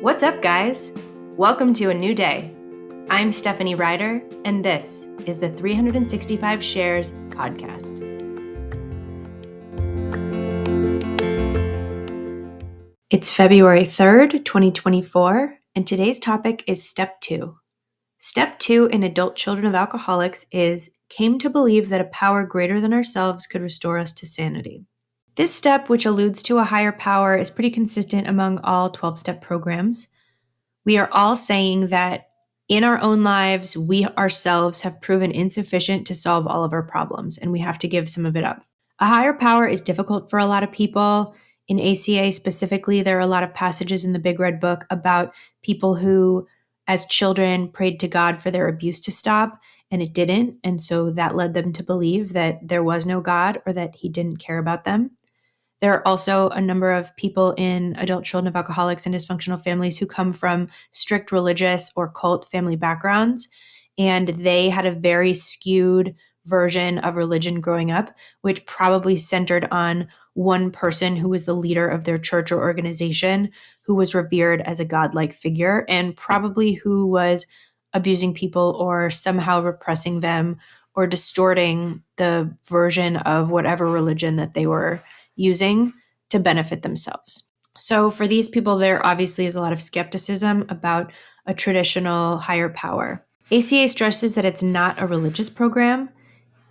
What's up, guys? Welcome to a new day. I'm Stephanie Ryder, and this is the 365 Shares podcast. It's February 3rd, 2024, and today's topic is Step 2. Step 2 in adult children of alcoholics is came to believe that a power greater than ourselves could restore us to sanity. This step, which alludes to a higher power, is pretty consistent among all 12-step programs. We are all saying that in our own lives, we ourselves have proven insufficient to solve all of our problems, and we have to give some of it up. A higher power is difficult for a lot of people. In ACA specifically, there are a lot of passages in the Big Red Book about people who, as children, prayed to God for their abuse to stop, and it didn't. And so that led them to believe that there was no God or that he didn't care about them. There are also a number of people in adult children of alcoholics and dysfunctional families who come from strict religious or cult family backgrounds, and they had a very skewed version of religion growing up, which probably centered on one person who was the leader of their church or organization, who was revered as a godlike figure, and probably who was abusing people or somehow repressing them or distorting the version of whatever religion that they were using to benefit themselves. So for these people, there obviously is a lot of skepticism about a traditional higher power. ACA stresses that it's not a religious program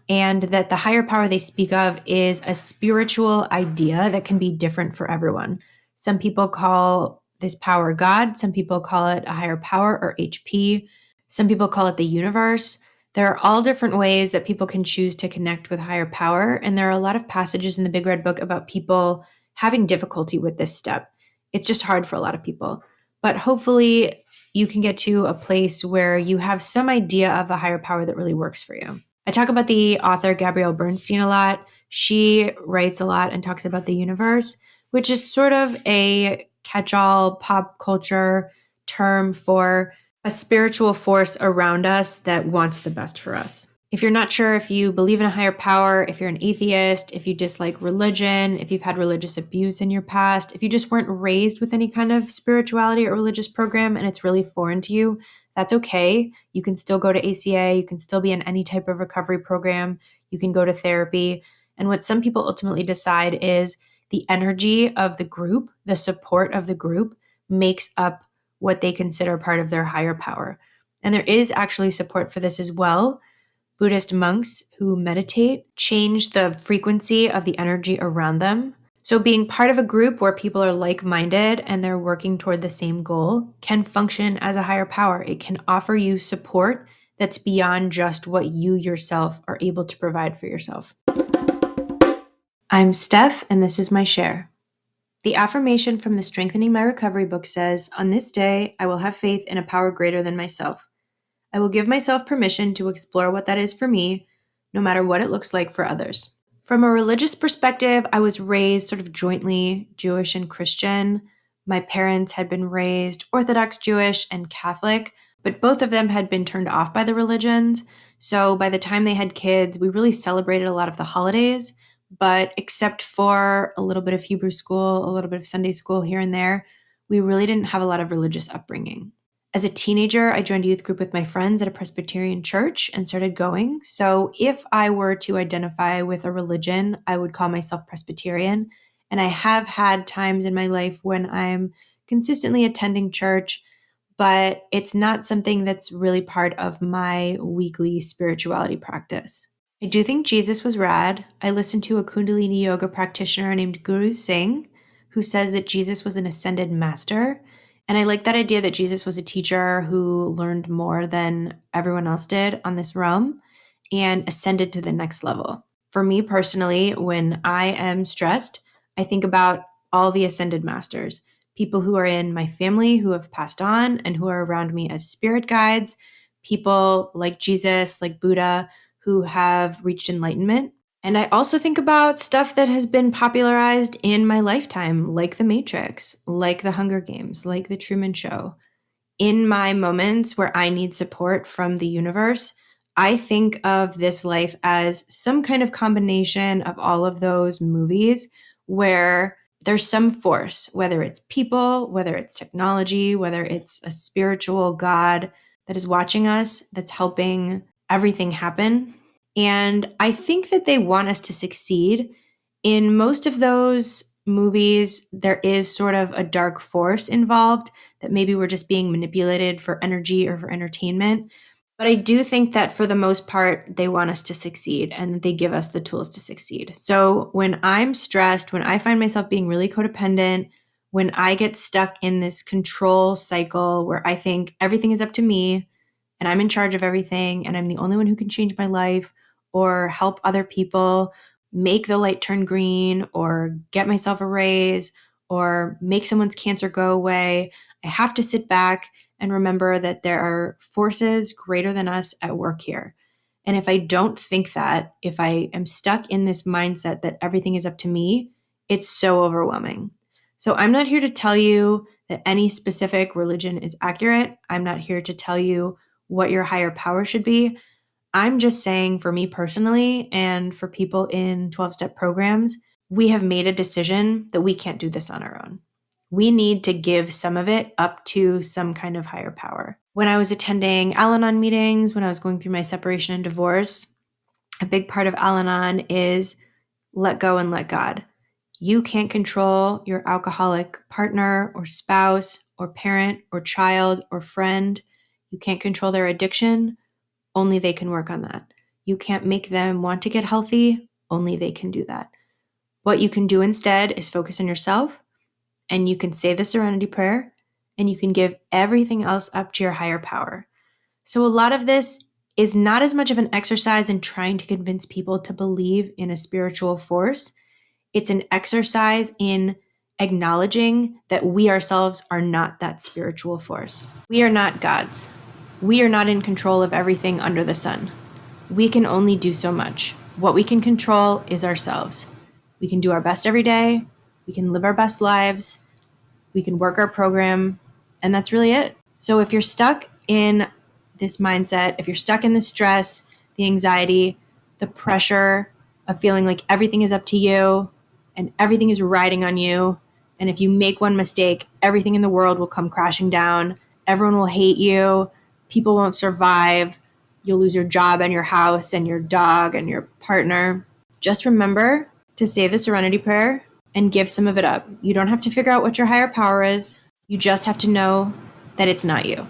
and that the higher power they speak of is a spiritual idea that can be different for everyone. Some people call this power God. Some people call it a higher power or HP. Some people call it the universe. There are all different ways that people can choose to connect with higher power, and there are a lot of passages in the Big Red Book about people having difficulty with this step. It's just hard for a lot of people. But hopefully you can get to a place where you have some idea of a higher power that really works for you. I talk about the author Gabrielle Bernstein a lot. She writes a lot and talks about the universe, which is sort of a catch-all pop culture term for a spiritual force around us that wants the best for us. If you're not sure if you believe in a higher power, if you're an atheist, if you dislike religion, if you've had religious abuse in your past, if you just weren't raised with any kind of spirituality or religious program and it's really foreign to you, that's okay. You can still go to ACA. You can still be in any type of recovery program. You can go to therapy. And what some people ultimately decide is the energy of the group, the support of the group makes up what they consider part of their higher power. And there is actually support for this as well. Buddhist monks who meditate change the frequency of the energy around them. So being part of a group where people are like-minded and they're working toward the same goal can function as a higher power. It can offer you support that's beyond just what you yourself are able to provide for yourself. I'm Steph, and this is my share. The affirmation from the Strengthening My Recovery book says, "On this day, I will have faith in a power greater than myself. I will give myself permission to explore what that is for me, no matter what it looks like for others." From a religious perspective, I was raised sort of jointly Jewish and Christian. My parents had been raised Orthodox Jewish and Catholic, but both of them had been turned off by the religions. So by the time they had kids, we really celebrated a lot of the holidays. But except for a little bit of Hebrew school, a little bit of Sunday school here and there, we really didn't have a lot of religious upbringing. As a teenager, I joined a youth group with my friends at a Presbyterian church and started going. So if I were to identify with a religion, I would call myself Presbyterian. And I have had times in my life when I'm consistently attending church, but it's not something that's really part of my weekly spirituality practice. I do think Jesus was rad. I listened to a Kundalini yoga practitioner named Guru Singh, who says that Jesus was an ascended master. And I like that idea that Jesus was a teacher who learned more than everyone else did on this realm and ascended to the next level. For me personally, when I am stressed, I think about all the ascended masters, people who are in my family who have passed on and who are around me as spirit guides, people like Jesus, like Buddha, who have reached enlightenment. And I also think about stuff that has been popularized in my lifetime, like The Matrix, like The Hunger Games, like The Truman Show. In my moments where I need support from the universe, I think of this life as some kind of combination of all of those movies where there's some force, whether it's people, whether it's technology, whether it's a spiritual God that is watching us, that's helping everything happen. And I think that they want us to succeed. In most of those movies, there is sort of a dark force involved that maybe we're just being manipulated for energy or for entertainment. But I do think that for the most part, they want us to succeed and they give us the tools to succeed. So when I'm stressed, when I find myself being really codependent, when I get stuck in this control cycle where I think everything is up to me and I'm in charge of everything and I'm the only one who can change my life or help other people make the light turn green or get myself a raise or make someone's cancer go away, I have to sit back and remember that there are forces greater than us at work here. And if I don't think that, if I am stuck in this mindset that everything is up to me, it's so overwhelming. So I'm not here to tell you that any specific religion is accurate. I'm not here to tell you what your higher power should be. I'm just saying, for me personally and for people in 12-step programs, we have made a decision that we can't do this on our own. We need to give some of it up to some kind of higher power. When I was attending Al-Anon meetings, when I was going through my separation and divorce, a big part of Al-Anon is let go and let God. You can't control your alcoholic partner or spouse or parent or child or friend. You can't control their addiction. Only they can work on that. You can't make them want to get healthy. Only they can do that. What you can do instead is focus on yourself, and you can say the serenity prayer, and you can give everything else up to your higher power. So a lot of this is not as much of an exercise in trying to convince people to believe in a spiritual force. It's an exercise in acknowledging that we ourselves are not that spiritual force. We are not gods. We are not in control of everything under the sun. We can only do so much. What we can control is ourselves. We can do our best every day. We can live our best lives. We can work our program. And that's really it. So if you're stuck in this mindset, if you're stuck in the stress, the anxiety, the pressure of feeling like everything is up to you and everything is riding on you, and if you make one mistake, everything in the world will come crashing down. Everyone will hate you. People won't survive. You'll lose your job and your house and your dog and your partner. Just remember to say the serenity prayer and give some of it up. You don't have to figure out what your higher power is. You just have to know that it's not you.